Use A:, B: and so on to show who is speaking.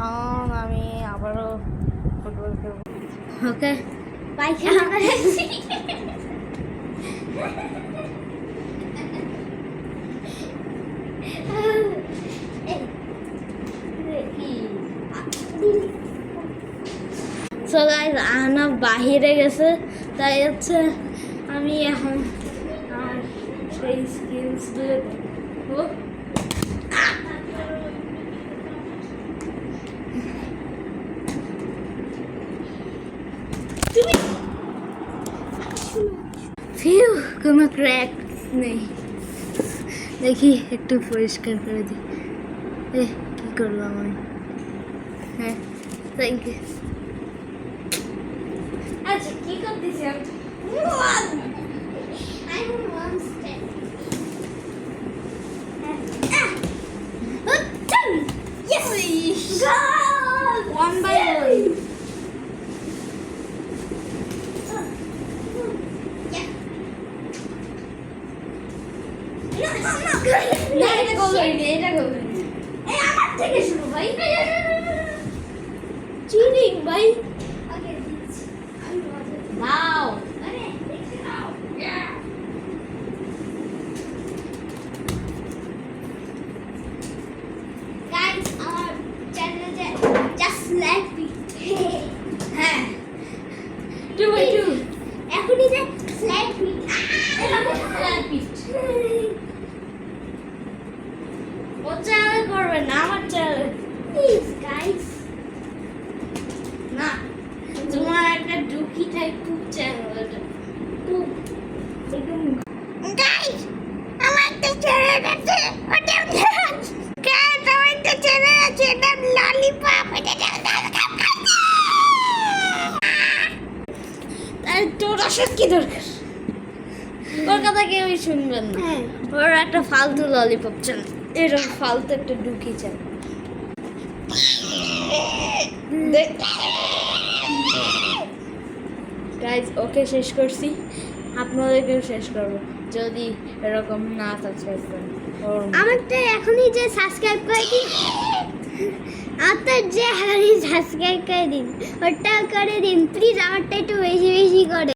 A: এখন আমি আবারও ফুটবল খেলবো। ওকে
B: পায়খানা করেছি।
A: সো গাইস আহনা বাহিরে গেছে, তাই হচ্ছে আমি এখন আমার সেই স্কিলসগুলো দেখবো। ফিউ, কোনো ক্র্যাক নেই। দেখি একটু পরিষ্কার করে দিই। কী করলাম আমি? হ্যাঁ, থ্যাংক ইউ। আচ্ছা, কী করতেছি আমি?
B: I'm one step.
A: Yes!
B: Goal!
A: 1 by 1.
B: না, এটা গোল হয়নি, এটা গোল হয়নি। এই আমার থেকে শুরু ভাই।
A: চিটিং ভাই।
B: ওকে, দিচ্ছি। আমি মজা দিচ্ছি।
A: নাও।
B: আরে, দেখে নাও। Guys, আমার চ্যানেলে just like me.
A: হ্যাঁ, 2 by 2.
B: এখনই যে like me.
A: ও চ্যানেল করবে না, আমার চ্যানেল।
B: Please, guys.
A: না, তোমার একটা ডুকি টাইপ চ্যানেল এটা। একদম
B: Guys, আমার একটা চ্যানেল আছে। ওটা Guys, আমার একটা চ্যানেল আছে। নাম ললিপপ। এটা
A: তাই তোর আসার কি দরকার? ওর কথা কেউই শুনবেন না।
B: হ্যাঁ।
A: ওর একটা ফালতু ললিপপ চ্যানেল, এরকম ফালতু একটা ডুকি চ্যানেল। গাইজ, ওকে শেষ করছি, আপনাদেরকেও শেষ করবো যদি এরকম না সাবস্ক্রাইব করেন।
B: আমারটা এখনই যে সাবস্ক্রাইব করে দিন। আপনার যে এখনই সাবস্ক্রাইব করে দিন, ওটাও করে দিন প্লিজ। আমারটা একটু বেশি বেশি করে